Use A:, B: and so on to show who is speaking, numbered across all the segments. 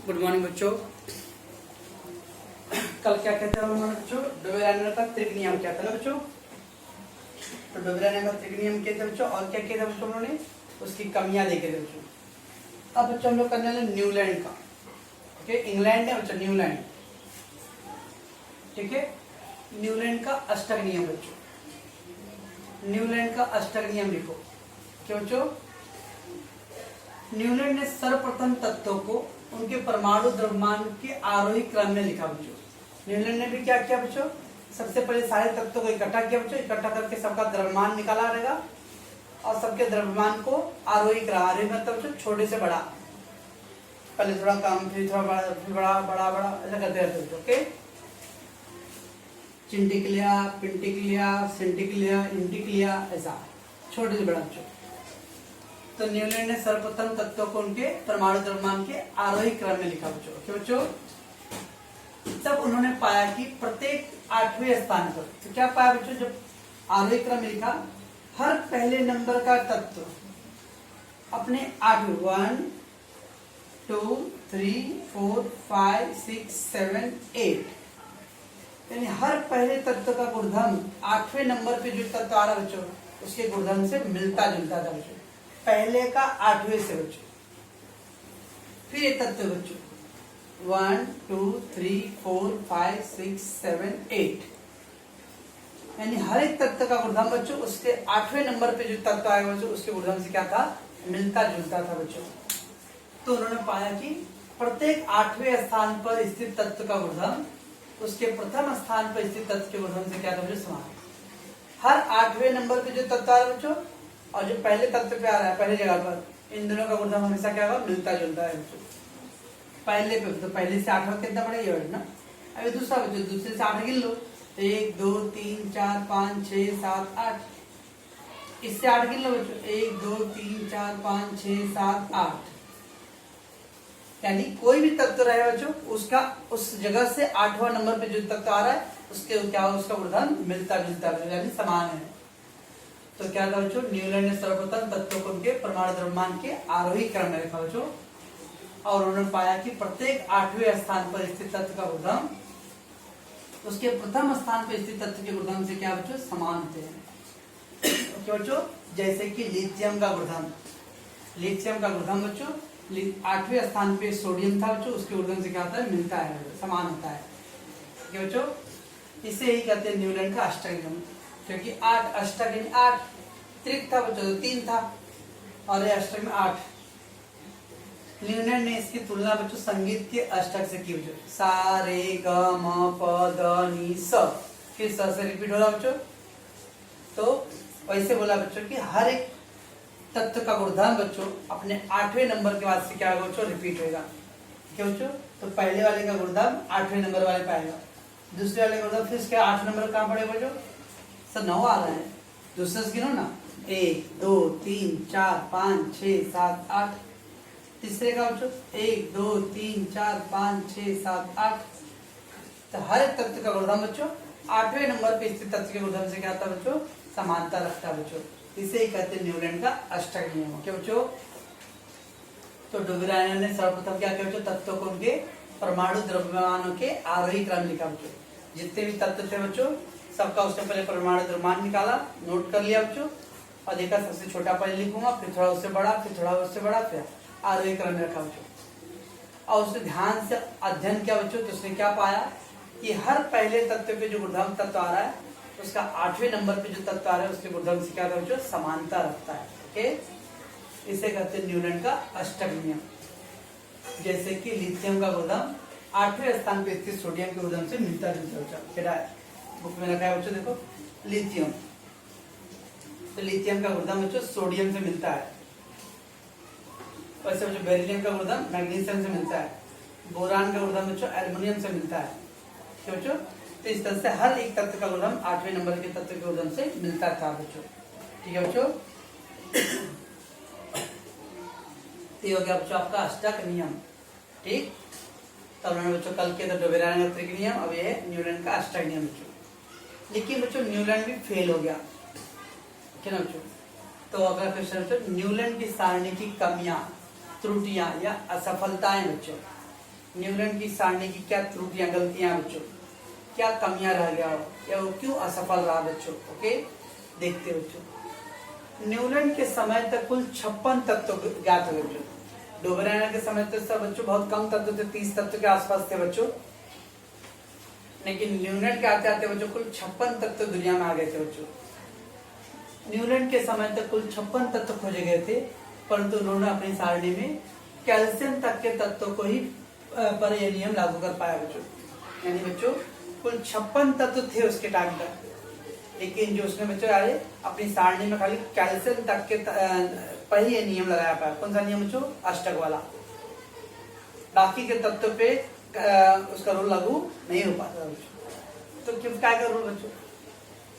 A: Good morning बच्चों। कल क्या कहते हैं हमारे बच्चों? डोबेरानियर का त्रिक नियम क्या था ना बच्चों? तो डोबेरानियर का त्रिक नियम क्या था बच्चों? और क्या किया था बच्चों उन्होंने? उसकी कमियां देखे थे बच्चों। अब बच्चों हम लोग करने वाले न्यूलैंड का। ओके, इंग्लैंड है बच्चों, न्यूलैंड। ठीक है, न्यूलैंड का अष्टक नियम बच्चों। न्यूलैंड का अष्टक नियम लिखो। क्या बच्चों? न्यूलैंड ने सर्वप्रथम तत्वों को उनके परमाणु द्रव्यमान के आरोही क्रम में लिखा बच्चों। न्यूलैंड ने भी क्या किया बच्चों? सबसे पहले सारे तत्वों को इकट्ठा किया बच्चों। इकट्ठा करके सबका द्रव्यमान निकाला रहेगा और सबके द्रव्यमान को आरोही क्रम, आरोही मतलब बच्चों छोटे से बड़ा, पहले थोड़ा कम फिर थोड़ा बड़ा फिर बड़ा बड़ा बड़ा ऐसा करते रहते बच्चों। ओके, चिंटिक्लिया, पिंटिक्लिया, सेंटिक्लिया, इंटिक्लिया, ऐसा छोटे से बड़ा बच्चों। तो न्यूलैंड ने सर्वप्रथम तत्वों को उनके परमाणु द्रव्यमान के आरोही क्रम में लिखा बच्चों। क्या बच्चों? तब उन्होंने पाया कि प्रत्येक 8वें स्थान पर, तो क्या पाया बच्चों? जब आरोही क्रम में लिखा, हर पहले नंबर का तत्व अपने 8वें 1 2 3 4 5 6 7 8 यानी हर पहले तत्व का गुणधर्म 8वें नंबर पे जो तत्व आ रहा बच्चों उसके गुणधर्म से मिलता जुलता था बच्चों। पहले का 8वें से बच्चों। फिर ये तत्व बच्चों 1 2 3 4 5 6 7 8 यानी हर एक तत्व का गुणधर्म बच्चों उसके 8वें नंबर पे जो तत्व आएगा बच्चों उसके गुणधर्म से क्या था? मिलता जुलता था बच्चों। तो उन्होंने पाया कि प्रत्येक 8वें स्थान पर स्थित तत्व का गुणधर्म उसके प्रथम स्थान पर स्थित तत्व के गुणधर्म से क्या था बच्चों? समान। हर 8वें नंबर पे जो तत्व आ रहा है बच्चों और जो पहले तत्व पे आ रहा है पहले जगह पर, इन दोनों का गुणधर्म हमेशा क्या होगा? मिलता जुलता है बच्चों। पहले पे तो पहले से 8वां कितना बढ़ेगा ना? अभी दूसरा बच्चों, दूसरे से 8 गिन लो, 1 2 3 4 5 6 7 8। इससे 8 गिन लो बच्चों, 1 2 3 4 5 6 7 8। यानी कोई भी तत्व रहे बच्चों उसका उस जगह से 8वां नंबर पे जो तत्व आ रहा है उसके क्या उसका गुणधर्म मिलता जुलता यानी समान है। तो क्या था बच्चों? न्यूलैंड ने सर्वप्रथम तत्वों को उनके परमाणु द्रव्यमान के आरोही क्रम में रखा बच्चों और उन्होंने पाया कि प्रत्येक 8वें स्थान पर स्थित तत्व का गुणधर्म उसके प्रथम स्थान पर स्थित तत्व के गुणधर्म से क्या बच्चों? समान होते हैं। ओके बच्चों, जैसे कि लिथियम का गुणधर्म, लिथियम का गुणधर्म बच्चों 8वें स्थान पे सोडियम था बच्चों, उसके गुणधर्म से क्या होता है? मिलता है, समान होता है। ओके बच्चों, इसे ही कहते हैं न्यूलैंड का अष्टक नियम, क्योंकि 8 अष्टक यानी 8 त्रिक था बच्चों तो 3 था और ये अष्टक में 8। न्यूलैंड ने इसकी तुलना बच्चों संगीत के अष्टक से की बच्चों, सा रे ग म प द नि स। फिर स से रिपीट हो रहा बच्चों। तो वैसे बोला बच्चों कि हर एक तत्व का गुणधर्म बच्चों अपने 8वें नंबर के बाद से क्या होगा बच्चों? रिपीट होगा। क्या बच्चों? तो पहले वाले का गुणधर्म 8वें नंबर वाले पाएगा, दूसरे वाले का गुणधर्म फिर इसके 8 नंबर कहाँ पड़ेगा बच्चों? सर 9 आ रहा है, दूसरे से गिनो ना, 1 2 3 4 5 6 7 8। तीसरे का बच्चों 1 2 3 4 5 6 7 8। तो हर एक तत्व का गुणधर्म बच्चों 8वें नंबर पे स्थित तत्व के गुणधर्म से क्या आता है बच्चों? समानता रखता है बच्चों। इसे ही कहते हैं न्यूलैंड का अष्टक नियम। क्या बच्चों? तो डोबेरानियर ने सर्वप्रथम क्या किया बच्चों? तत्वों को उनके परमाणु द्रव्यमानों के आरोही क्रम लिखा बच्चों। जितने भी तत्व थे बच्चों सबका उसने पहले परमाणु द्रव्यमान निकाला, नोट कर लिया बच्चों और देखा सबसे छोटा पहले लिखूंगा, फिर थोड़ा उससे बड़ा, फिर थोड़ा उससे बड़ा, फिर आरोही क्रम में रखा बच्चों। और उसने ध्यान से अध्ययन किया बच्चों तो उसने क्या पाया कि हर पहले तत्व पे जो गुणधर्म तत्व आ रहा है उसका 8वें नंबर पे जो तत्व आ रहा है उसके गुणधर्म से क्या बच्चों? समानता रखता है। ओके, इसे कहते हैं न्यूलैंड का अष्टक नियम। जैसे कि लिथियम का गुणधर्म 8वें स्थान पे स्थित सोडियम के गुणधर्म से मिलता जुलता है। बुक में रखा है बच्चों, देखो लिथियम, तो लिथियम का गुणधर्म बच्चों सोडियम से मिलता है। वैसे बच्चों बेरिलियम का गुणधर्म मैग्नीशियम से मिलता है, बोरान का गुणधर्म बच्चों एल्युमिनियम से मिलता है। क्या बच्चों? तो इस तरह से हर एक तत्व का गुणधर्म 8वें नंबर के तत्व के गुणधर्म से मिलता था बच्चों। ठीक है बच्चों, ये हो गया बच्चों आपका अष्टक नियम। ठीक, तो हमने बच्चों कल के डोबेरानियर का त्रिक नियम, अब ये है न्यूलैंड का अष्टक नियम बच्चों। लेकिन बच्चों न्यूलैंड भी फेल हो गया। क्या बच्चों? तो अगला क्वेश्चन बच्चों, न्यूलैंड की सारणी की कमियां, त्रुटियां या असफलताएं बच्चों। न्यूलैंड की सारणी की क्या त्रुटियां, गलतियां बच्चों, क्या कमियां रह गया या वो क्यों असफल रहा बच्चों। ओके, देखते हैं बच्चों। न्यूलैंड के समय तक कुल 56 तत्व ज्ञात हुए बच्चों। डोबेरायनर के समय तक सब बच्चों बहुत कम तत्व थे, 30 तत्व के आसपास थे बच्चों। लेकिन न्यूलैंड के आते आते बच्चों कुल 56 तत्व दुनिया में आ गए थे बच्चों। न्यूलैंड के समय तक कुल 56 तत्व खोजे गए थे, परंतु उन्होंने अपनी सारणी में कैल्शियम तक के तत्वों को ही पर यह नियम लागू कर पाया बच्चों। यानी बच्चों कुल 56 तत्व थे उसके टाइम तक, लेकिन जो उसने बच्चों आए अपनी सारणी में खाली कैल्शियम तक के पर ही यह नियम लगाया पाया। कौन सा नियम बच्चों? अष्टक वाला। बाकी के तत्व पे उसका रूल लागू नहीं हो पाता बच्चों। तो क्यों क्या कर रूल बच्चों?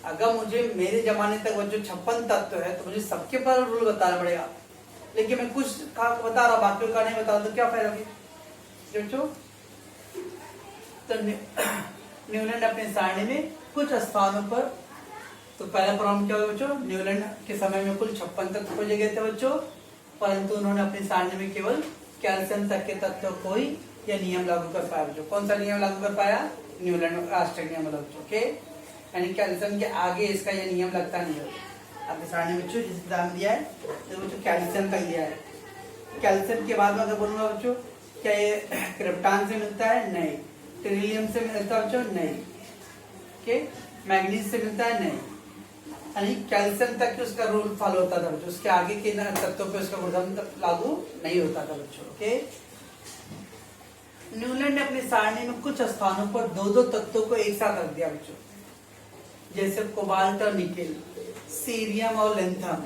A: अगर मुझे मेरे जमाने तक बच्चों 56 तत्व है तो मुझे सबके पर रूल बताना पड़ेगा, लेकिन मैं कुछ का बता रहा बाकियों का नहीं बता, तो क्या फायदा बच्चों? तो न्यूलैंड अपने सारणी में कुछ स्थानों पर, तो पहला प्रॉब्लम क्या हुआ बच्चों? न्यूलैंड के समय में कुल 56 तत्व खोजे गए थे बच्चों, परंतु उन्होंने अपनी सारणी में केवल कैल्शियम तक के तत्व को ही यह नियम लागू कर पाया बच्चों। कौन सा नियम लागू कर पाया? न्यूलैंड अष्टक नियम बच्चों। ओके, यानी कैल्शियम के आगे इसका यह नियम लगता नहीं है। आपने सारणी बच्चों जिस दाम दिया है तो बच्चों कैल्शियम तक दिया है। कैल्शियम के बाद में अगर बोलूंगा बच्चों क्या ये क्रिप्टॉन से मिलता है? नहीं। टेरिलियम से मिलता है बच्चों? नहीं। ओके, मैग्नीज से मिलता है? नहीं। यानी कैल्शियम तक उसका रूल फॉलो होता था बच्चों, उसके आगे के तत्वों पे उसका गुणधर्म लागू नहीं होता था बच्चों। ओके, न्यूलैंड ने अपनी सारणी में कुछ स्थानों पर दो दो तत्वों को एक साथ रख दिया बच्चों, जैसे कोबाल्ट और निकेल, सीरियम और लेंथम,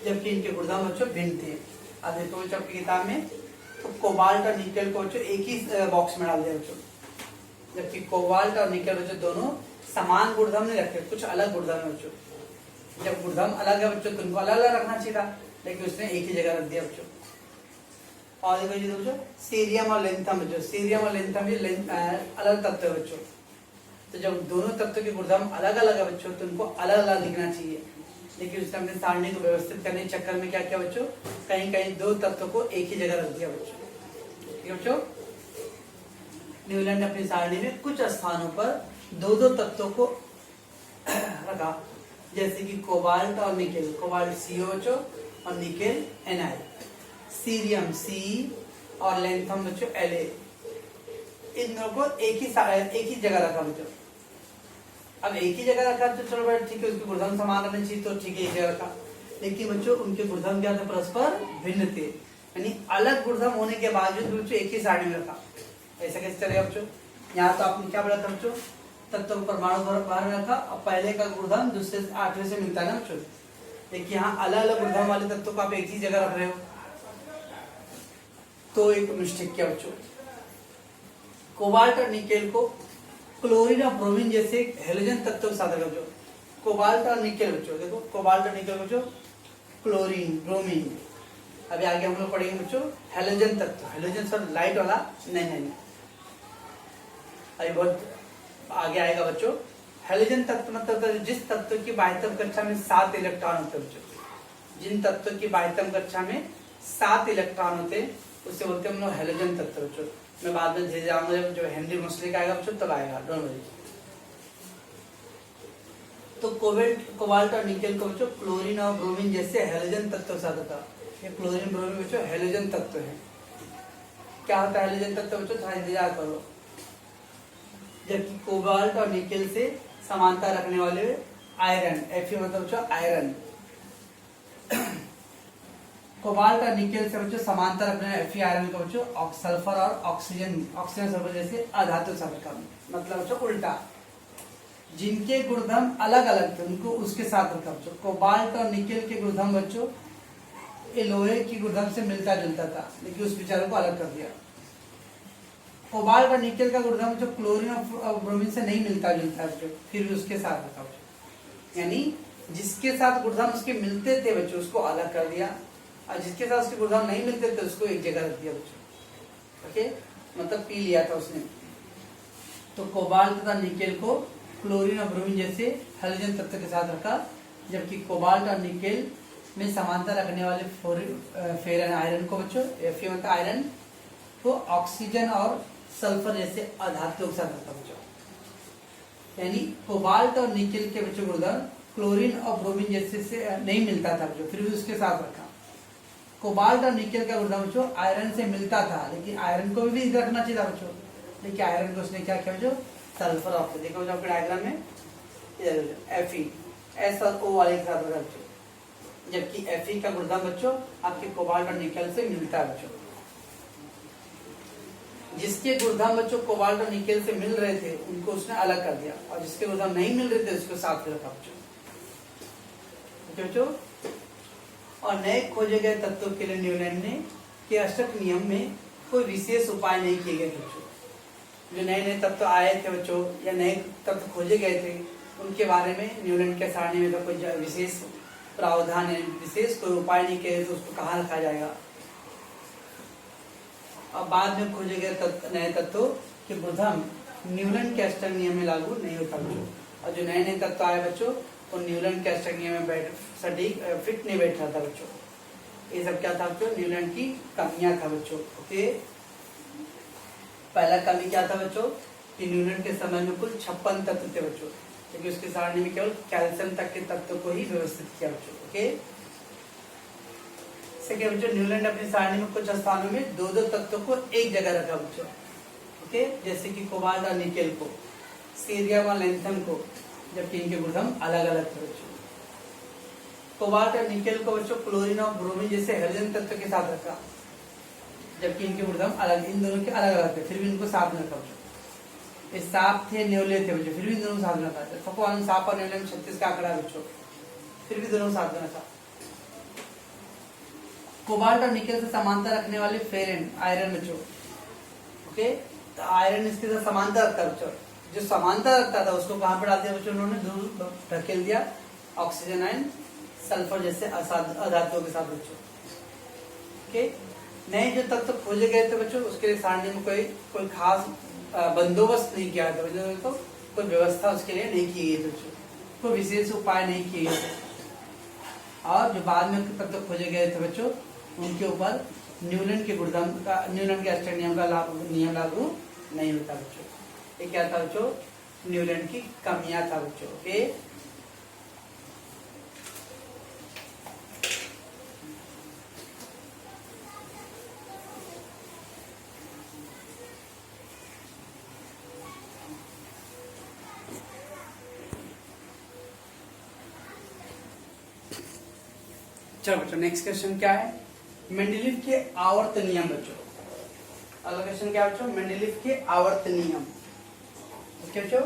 A: जबकि इनके गुणधर्म बच्चों भिन्न थे। अब देखो बच्चों आपकी किताब में तो कोबाल्ट और निकेल को बच्चों एक ही बॉक्स में डाल दिया बच्चों, जबकि कोबाल्ट और निकेल बच्चों दोनों समान गुणधर्म नहीं रखते, कुछ अलग गुणधर्म है बच्चों। जब गुणधर्म अलग है बच्चों तो उनको अलग अलग रखना चाहिए था, लेकिन उसने एक ही जगह रख दिया बच्चों। और देखो बच्चों सीरियम और लेंथम बच्चों, सीरियम और लेंथम भी अलग तत्व है बच्चों। तो जब दोनों तत्व के गुणधर्म अलग अलग है बच्चों तो उनको अलग अलग लिखना चाहिए, लेकिन उसने अपने सारणी को व्यवस्थित करने के चक्कर में क्या किया बच्चों? कहीं कहीं दो तत्व को एक ही जगह रख दिया बच्चों। ठीक है बच्चों, न्यूलैंड ने अपनी सारणी में कुछ स्थानों पर दो दो तत्वों को रखा, जैसे कि कोबाल्ट और निकेल, कोबाल्ट CO और निकेल Na, सीरियम C और लेंथम बच्चों La, इन दोनों को एक ही जगह रखा बच्चों। अब एक ही जगह रखा तो चलो भाई ठीक है, उसके गुणधर्म समान रहने चाहिए तो ठीक है एक जगह रखा, लेकिन बच्चों उनके गुणधर्म क्या थे? परस्पर भिन्न थे, यानी अलग गुणधर्म होने के बावजूद बच्चों एक ही सारणी में रखा। ऐसा कैसे चलेगा बच्चों? यहाँ तो आपने क्या बोला था बच्चों? तत्व को परमाणु बाहर में रखा और पहले का गुणधर्म दूसरे 8वें से मिलता है ना बच्चों, लेकिन यहाँ अलग अलग गुणधर्म वाले तत्वों को आप एक ही जगह रख रहे हो, तो एक मिस्टेक किया बच्चों। कोबाल्ट और निकेल को क्लोरीन और ब्रोमीन जैसे हेलोजन तत्वों के साथ रखा बच्चों। कोबाल्ट और निकेल बच्चों, देखो कोबाल्ट और निकेल बच्चों, क्लोरीन, ब्रोमीन। अभी आगे हम लोग पढ़ेंगे बच्चों हेलोजन तत्व, हेलोजन सर लाइट वाला नहीं, अभी बहुत आगे आएगा बच्चों। हेलोजन तत्व मतलब जिस तत्व की बाह्यतम कक्षा में 7 इलेक्ट्रॉन होते बच्चों, जिन तत्व की बाह्यतम कक्षा में 7 इलेक्ट्रॉन होते उससे बोलते हैं हम लोग हेलोजन तत्व बच्चों। मैं बाद में धीरे जाऊंगा, जब हेनरी मोसले का आएगा बच्चों तब आएगा, डोंट वरी। तो कोबाल्ट और निकेल को बच्चों क्लोरीन और ब्रोमीन जैसे हेलोजन तत्व के साथ होता है। ये क्लोरीन ब्रोमीन बच्चों हेलोजन तत्व है। क्या होता है हेलोजन तत्व बच्चों? थोड़ा इंतजार करो। जबकि कोबाल्ट और निकेल से समानता रखने वाले आयरन, Fe मतलब बच्चों आयरन, कोबाल्ट और निकेल से बच्चों समानता रखने वाले Fe आयरन का बच्चों सल्फर और ऑक्सीजन सल्फर जैसे अधातु साधक, मतलब बच्चों उल्टा, जिनके गुणधर्म अलग अलग थे उनको उसके साथ रखा बच्चों। कोबाल्ट और निकेल के गुणधर्म बच्चों ये लोहे की गुणधर्म से मिलता जुलता था, लेकिन उस विचारों को अलग कर दिया। कोबाल्ट और निकेल का गुणधर्म जो क्लोरीन और ब्रोमीन से नहीं मिलता जुलता है, फिर भी उसके साथ रखा बच्चों। यानी जिसके साथ गुणधर्म उसके मिलते थे बच्चों उसको अलग कर दिया, और जिसके साथ उसके गुणधर्म नहीं मिलते थे उसको एक जगह रख दिया बच्चों। ओके, मतलब पी लिया था उसने। तो कोबाल्ट तथा निकेल को क्लोरीन और ब्रोमीन जैसे हेलोजन तत्व के साथ रखा, जबकि कोबाल्ट और निकेल में समानता रखने वाले फेरन आयरन को बच्चों Fe मतलब आयरन को ऑक्सीजन और सल्फर जैसे अधातुओं के साथ रखा बच्चों, यानी कोबाल्ट और निकेल के बच्चों गुणधर्म क्लोरीन और ब्रोमीन जैसे से नहीं मिलता था बच्चों, फिर भी उसके साथ रखा। कोबाल्ट और निकेल का गुणधर्म बच्चों आयरन से मिलता था, लेकिन आयरन को भी रखना चाहिए था बच्चों, लेकिन आयरन को उसने क्या किया बच्चों, सल्फर ऑक्साइड। देखो बच्चों आपके डायग्राम में Fe S और O वाले के साथ रखा बच्चों, जबकि Fe का गुणधर्म बच्चों आपके कोबाल्ट और निकेल से मिलता है बच्चों। जिसके गुणधर्म बच्चों कोबाल्ट और निकेल से मिल रहे थे उनको उसने अलग कर दिया, और जिसके गुणधर्म नहीं मिल रहे थे उसको साथ में रखा बच्चों। और नए खोजे गए तत्वों के लिए न्यूलैंड ने के अष्टक नियम में कोई विशेष उपाय नहीं किए गए बच्चों। जो नए नए तत्व आए थे बच्चों या नए तत्व खोजे गए थे उनके बारे में न्यूलैंड के सारणी में तो कोई विशेष प्रावधान है, विशेष कोई उपाय नहीं किए तो उसको कहाँ रखा जाएगा। अब बाद में खोजे गए नए तत्वों के गुणधर्म न्यूलैंड के अष्टक नियम में लागू नहीं होता बच्चों, और जो नए नए तत्व आए बच्चों वो न्यूलैंड के अष्टक नियम में सटीक फिट नहीं बैठ रहा था बच्चों। ये सब क्या था बच्चों, न्यूलैंड की कमियां था बच्चों। ओके, पहला कमी क्या था बच्चों कि न्यूलैंड के समय में कुल 56 तत्व थे बच्चों, क्योंकि उसके सारणी में केवल कैल्शियम तक के तत्व को ही व्यवस्थित किया बच्चों। ओके, सेकेंड बच्चों न्यूलैंड अपनी सारणी में कुछ स्थानों में दो दो तत्वों को एक जगह रखा बच्चों। ओके, जैसे कि कोबाल्ट और निकेल को, सीरियम और लैंथम को, जबकि इनके गुणधर्म अलग अलग थे बच्चों। कोबाल्ट और निकेल को बच्चों क्लोरीन और ब्रोमीन जैसे हाइड्रोजन तत्व के साथ रखा, जबकि इनके गुणधर्म अलग, इन दोनों के अलग अलग थे, फिर भी इनको साथ में रखा बच्चों। ये सांप थे न्यूले थे बच्चों, फिर भी दोनों साथ में रखा। सबको सांप और न्यूले में 36 का आंकड़ा बच्चों, फिर भी दोनों साथ में रखा। कोबाल्ट और निकेल से समानता रखने वाले फेरेन आयरन बच्चों। ओके, तो आयरन इसके साथ समानता रखता बच्चों, जो समानता रखता था उसको कहां पर डाल दिया बच्चों, उन्होंने दूर ढकेल दिया ऑक्सीजन एंड सल्फर जैसे अधातुओं के साथ बच्चों। ओके, नए जो तत्व खोजे गए थे बच्चों उसके लिए सारणी में कोई खास बंदोबस्त नहीं किया था बच्चों, तो कोई व्यवस्था उसके लिए नहीं की गई बच्चों, कोई विशेष उपाय नहीं किए गए थे। और जो बाद में तत्व खोजे गए थे बच्चों उनके ऊपर न्यूलैंड के गुणधर्म का, न्यूलैंड के अष्टक नियम का नियम लागू नहीं होता बच्चों। ये क्या था बच्चों, न्यूलैंड की कमियां था बच्चों। ओके, चलो बच्चों नेक्स्ट क्वेश्चन क्या है, मेंडेलीव के आवर्त नियम बच्चों। अगला क्वेश्चन क्या है बच्चों, मेंडेलीव के आवर्त नियम। ओके बच्चों,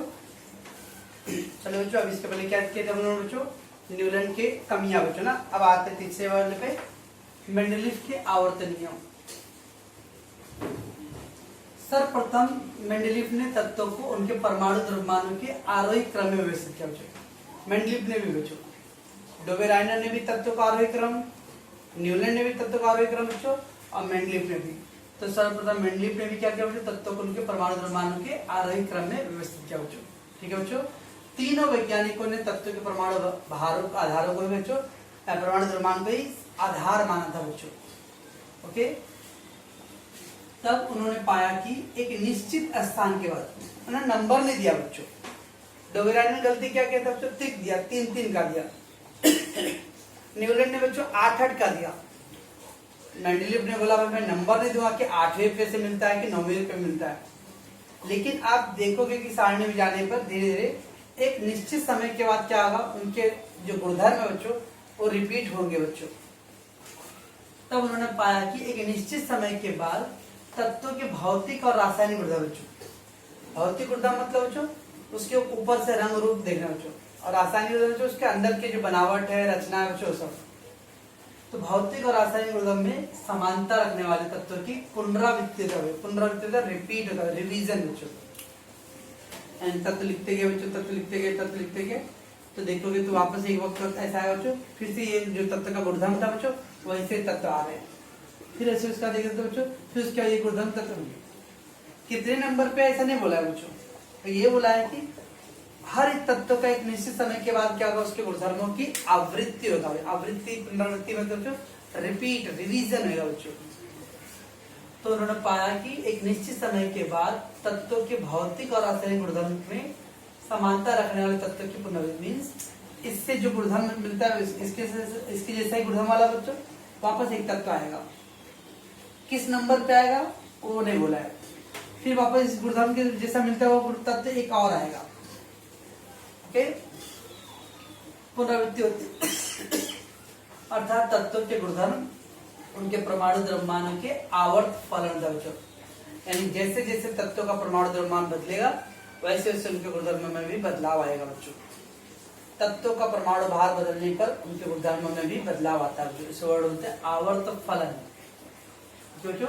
A: चलो बच्चों अब इसके पहले क्या किया था बच्चों, न्यूलैंड के कमियां बच्चों ना। अब आते हैं तीसरे वाले पे, मेंडेलीव के आवर्त नियम। सर्वप्रथम मेंडेलीव ने तत्वों को उनके परमाणु द्रव्यमानों के आरोही क्रम में व्यवस्थित किया बच्चों। मेंडेलीव ने भी बच्चों, डोबेराइनर ने भी तत्वों का आरोही क्रम, न्यूलैंड ने भी तत्वों का आरोही क्रम बच्चों, और मेंडेलीव ने भी। तो सर्वप्रथम मेंडेलीव ने भी क्या किया बच्चों, तत्वों को उनके परमाणु द्रव्यमानों के आरोही क्रम में व्यवस्थित किया बच्चों। ठीक है बच्चों, तीनों वैज्ञानिकों ने तत्वों के परमाणु आधारों को बच्चों, परमाणु द्रव्यमान को ही आधार माना था बच्चों। ओके, तब उन्होंने पाया कि एक निश्चित स्थान के बाद, उन्होंने नंबर नहीं दिया बच्चों। डोबेराइनर ने गलती क्या किया था बच्चों, 3 दिया, 3 का दिया। न्यूलैंड ने बच्चों 8 का दिया। मेंडेलीव ने बोला मैं नंबर नहीं दूंगा कि 8वें पे से मिलता है कि 9वें पे मिलता है, लेकिन आप देखोगे कि सारणी में जाने पर धीरे धीरे एक निश्चित समय के बाद क्या होगा, उनके जो गुणधर्म है बच्चों वो रिपीट होंगे बच्चों। तब उन्होंने पाया कि एक निश्चित समय के बाद तत्वों के भौतिक और रासायनिक गुणधर्म बच्चों, भौतिक गुणधर्म मतलब बच्चों उसके ऊपर से रंग रूप देखना बच्चों, और रासायनिक गुणधर्म जो उसके अंदर के जो बनावट है, रचना है बच्चों सब। तो भौतिक और रासायनिक गुणधर्म में समानता रखने वाले तत्वों की पुनरावृत्ति रिपीट होता है, रिवीजन बच्चों। तत्व लिखते गए बच्चों, तत्व लिखते गए तो देखोगे तो वापस एक वक्त ऐसा है बच्चों, फिर से ये जो तत्व का गुणधर्म था बच्चों वैसे तत्व आ रहे हैं, फिर ऐसे उसका देखते तो बच्चों फिर उसका ये गुणधर्म तत्व कितने नंबर पे ऐसा नहीं बोला है बच्चों, तो ये बोला है कि हर एक तत्व का एक निश्चित समय के बाद क्या होगा, उसके गुणधर्मों की आवृत्ति होता है। आवृत्ति पुनरावृत्ति मतलब जो रिपीट रिवीजन होगा बच्चों। तो उन्होंने पाया कि एक निश्चित समय के बाद तत्वों के भौतिक और रासायनिक गुणधर्म में समानता रखने वाले तत्वों की पुनर्वृत्ति मीन्स इससे जो गुणधर्म मिलता है इसके जैसा ही गुणधर्म वाला बच्चों वापस एक तत्व आएगा। किस नंबर पे आएगा वो नहीं बोला है। फिर वापस इस गुणधर्म के जैसा मिलता है वो तत्व एक और आएगा। ओके, पुनरावृत्ति होती अर्थात तत्वों के गुणधर्म उनके परमाणु द्रव्यमानों के आवर्त फलन बच्चों, यानी जैसे जैसे तत्वों का परमाणु द्रव्यमान बदलेगा वैसे वैसे उनके गुणधर्म में भी बदलाव आएगा बच्चों। तत्वों का परमाणु भार बदलने पर उनके गुणधर्मों में भी बदलाव आता है। इस वर्ड बोलते हैं आवर्त फलन। जो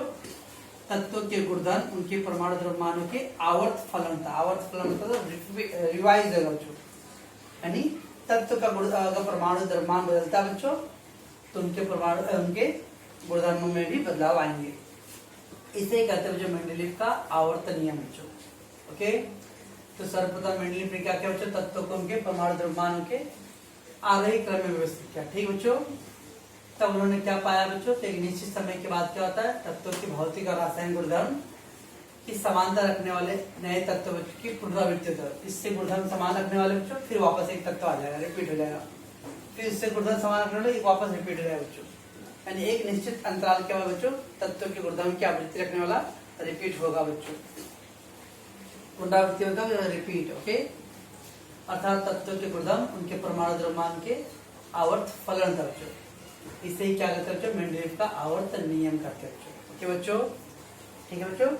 A: तत्वों के गुणधर्म उनके परमाणु द्रव्यमानों के आवर्त फलन था। आवर्त फलन मतलब रिवाइज है बच्चों, यानी तत्व का परमाणु द्रव्यमान बदलता है बच्चों तो उनके गुणधर्मों में भी बदलाव आएंगे। इसे कहते हैं जो मेंडलीव का आवर्त नियम बच्चों। ओके, तो सर्वप्रथम मेंडलीव ने क्या किया बच्चों, तत्वों को उनके परमाणु द्रव्यमानों के आरोही क्रम में व्यवस्थित किया। ठीक बच्चों, तब उन्होंने क्या पाया बच्चों, तो एक निश्चित समय के बाद क्या होता है, तत्वों की भौतिक और रासायनिक गुणधर्म की समानता रखने वाले नए तत्व की पुनरावृत्ति होता है। इससे गुणधर्म समान रखने वाले बच्चों फिर वापस एक तत्व आ जाएगा, रिपीट हो जाएगा। फिर इससे गुणधर्म समान रखने वाले वापस रिपीट हो जाएगा बच्चों, यानी एक निश्चित अंतराल के बाद बच्चों तत्वों के गुणधर्म की आवृत्ति रखने वाला रिपीट होगा बच्चों। पुनरावृत्ति होता है रिपीट। ओके, अर्थात तत्वों के गुणधर्म उनके परमाणु द्रव्यमान के आवर्त फलन था बच्चों। इसे ही क्या कहते हैं बच्चों, मेंडलीव का आवर्त नियम कहते हैं बच्चों। ओके बच्चों, ठीक है बच्चों।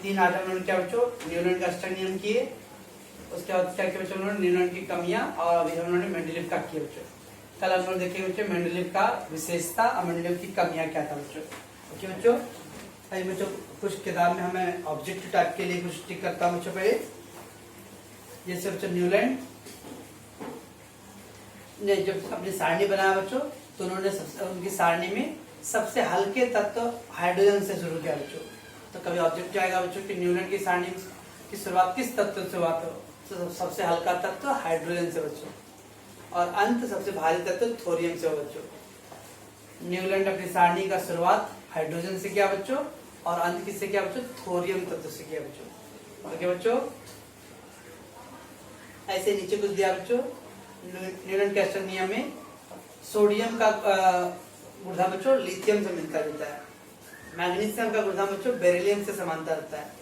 A: 3 आठ उन्होंने क्या बच्चों, न्यूटन का अष्टक नियम किए। उसके बाद क्या किया बच्चों उन्होंने न्यूटन की कमियां, और अभी उन्होंने मेंडलीव का किया बच्चों। कल हम लोग देखेंगे बच्चों मेंडलीव का विशेषता और मेंडलीव की कमियां क्या था बच्चों। ओके बच्चों, अभी बच्चों कुछ किताब में हमें ऑब्जेक्टिव टाइप के लिए कुछ टिक करता हूँ बच्चों। पहले जैसे बच्चों न्यूलैंड ने जब अपनी सारणी बनाया बच्चों तो उन्होंने उनकी सारणी में सबसे हल्के तत्व हाइड्रोजन से शुरू किया बच्चों। तो कभी ऑब्जेक्ट आएगा बच्चों कि न्यूटन की सारणी की शुरुआत किस तत्व से हुआ, तो सबसे हल्का तत्व हाइड्रोजन से बच्चों, और अंत सबसे भारी तत्व थोरियम से हो बच्चों। न्यूलैंड अपनी सारणी का शुरुआत हाइड्रोजन से किया बच्चों और अंत किससे किया बच्चों, थोरियम तत्व से किया बच्चों। ओके बच्चों, ऐसे नीचे कुछ दिया बच्चों। न्यूटन के अष्टक नियम में सोडियम का गुणधर्म बच्चों लिथियम से मिलता जुलता है। मैग्नीशियम का गुणधर्म बच्चों बेरिलियम से समानता रहता है,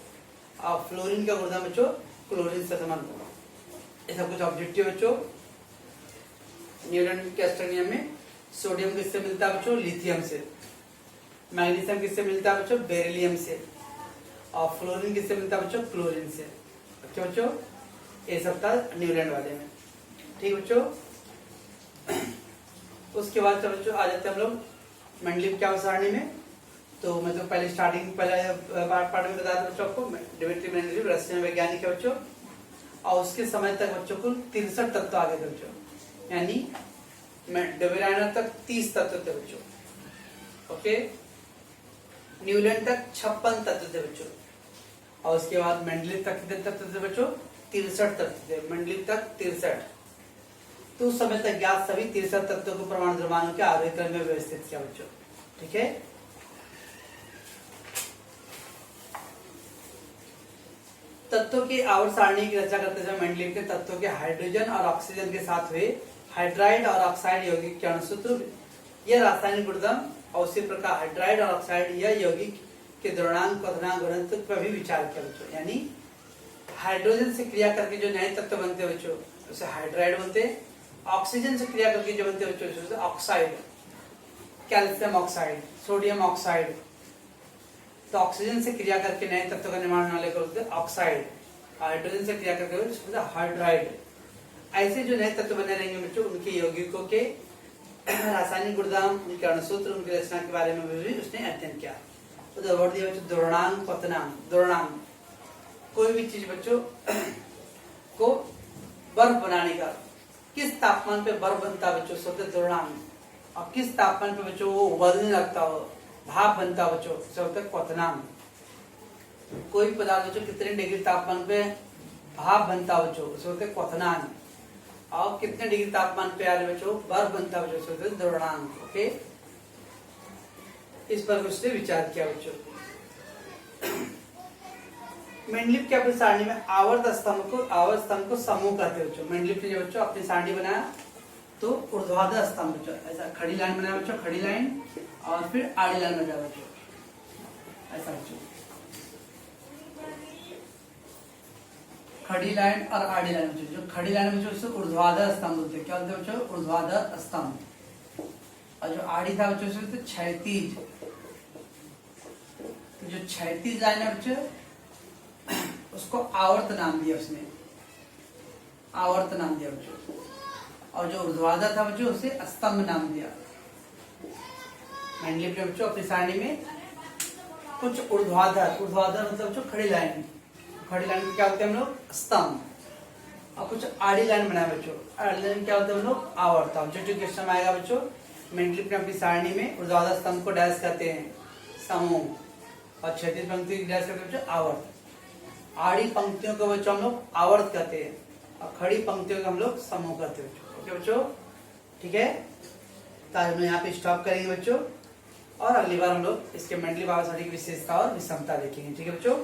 A: और फ्लोरीन का गुणधर्म बच्चों क्लोरीन से समानता। ऐसा कुछ ऑब्जेक्टिव बच्चों। न्यूटन के अष्टक नियम में सोडियम किससे मिलता है बच्चों, लिथियम से। मैग्नीशियम किससे मिलता है बच्चों, बेरिलियम से। और फ्लोरीन किससे मिलता है बच्चों, क्लोरीन से। अच्छा बच्चों, ये सब था न्यूलैंड वाले में। ठीक बच्चों, उसके बाद बच्चों आ जाते हैं हम लोग मेंडलीव क्या सारणी में। तो मैं तो पहले स्टार्टिंग पार्ट में बताया था बच्चों आपको, डिमित्री मेंडलीव रशियन वैज्ञानिक है बच्चों, और उसके समय तक बच्चों को 63 तत्व आ गए थे बच्चों, यानी डेविराइनर तक 30 तत्व थे बच्चों। ओके, न्यूलैंड तक 56 तत्व थे बच्चों, और उसके बाद मेंडलीव तक कितने तत्व थे बच्चों, 63 तत्व थे। मेंडलीव तक 63। तो उस समय तक ज्ञात सभी 63 तत्वों को परमाणु द्रव्यमानों के आरोही क्रम में व्यवस्थित किया बच्चों। ठीक है, तत्वों की आवर्त सारणी की रचना करते समय मेंडलीव के तत्वों के हाइड्रोजन और ऑक्सीजन के साथ हुए हाइड्राइड और ऑक्साइड यौगिक के अणुसूत्र, यह रासायनिक गुणधर्म, और उसी प्रकार हाइड्राइड और ऑक्साइड यह यौगिक के द्रवणांक, क्वथनांक, घनत्व पर भी विचार किया बच्चों। यानी हाइड्रोजन से क्रिया करके जो नए तत्व बनते हैं बच्चों उसे हाइड्राइड बोलते हैं। ऑक्सीजन से क्रिया करके जो बनते हैं बच्चों उसे oxide, calcium oxide, sodium oxide. तो ऑक्सीजन से क्रिया करके नए तत्व का निर्माण होने वाले को बोलते हैं ऑक्साइड, हाइड्रोजन से क्रिया करके हाइड्राइड। ऐसे जो नए तत्व बने रहेंगे बच्चों उनके यौगिकों के रासायनिक गुणधर्म, उनके अणुसूत्र, उनकी रचना के बारे में भी उसने अध्ययन किया। तो वर्ड दिया बच्चों द्रवणांक, क्वथनांक। द्रवणांक कोई भी चीज बच्चों को बर्फ बनाने का, किस तापमान पे बर्फ बनता है बच्चों सोते द्रवणांक, और किस तापमान पे बच्चों वो उबलने लगता हो, भाप बनता है बच्चों उसे होता है क्वथनांक। कोई पदार्थ बच्चों कितने डिग्री तापमान पे भाप बनता है बच्चों उसे होता है क्वथनांक, और कितने डिग्री तापमान पे आ रहे बच्चों बर्फ बनता है बच्चों उसे होता है द्रवणांक। ओके, इस पर उसने विचार किया बच्चों। मेंडलीव के अपनी सारणी में आवर्त स्तंभ को समूह कहते हैं बच्चों। मेंडलीव ने बच्चों अपनी सारणी बनाया तो ऊर्ध्वाधर स्तंभ बच्चों, ऐसा खड़ी लाइन बनाया बच्चों, खड़ी लाइन और फिर आड़ी लाइन बनाया बच्चों, ऐसा बच्चों, खड़ी लाइन और आड़ी लाइन बच्चों। जो खड़ी लाइन बच्चों उससे ऊर्ध्वाधर स्तंभ होते हैं। क्या होते हैं बच्चों? ऊर्ध्वाधर स्तंभ। और जो आड़ी था बच्चों उससे क्षैतिज। जो क्षैतिज लाइन है बच्चों उसको आवर्त नाम दिया उसने, आवर्त नाम दिया बच्चों। और जो ऊर्ध्वाधर था बच्चों उसे स्तंभ नाम दिया। मेंडलीव ने बच्चों अपनी सारणी में कुछ ऊर्ध्वाधर मतलब बच्चों खड़ी लाइन, खड़ी लाइन में क्या होते हैं हम लोग? स्तंभ। और कुछ आड़ी लाइन बनाए बच्चों, आड़ी लाइन क्या होते हैं हम लोग? आवर्त। ऑब्जेक्टिव क्वेश्चन आएगा बच्चों, मेंडलीव ने अपनी सारणी में ऊर्ध्वाधर स्तंभ को डैश कहते हैं समूह, और क्षैतिज पंक्ति डैश कहते हैं बच्चों आवर्त। आड़ी पंक्तियों को बच्चों हम लोग आवर्त कहते हैं और खड़ी पंक्तियों को हम लोग समूह कहते हैं बच्चों। ओके बच्चों, ठीक है। तो हम लोग यहाँ पे स्टॉप करेंगे बच्चों, और अगली बार हम लोग इसके मेंडलीव आवर्त की विशेषता और विषमता देखेंगे। ठीक है बच्चों।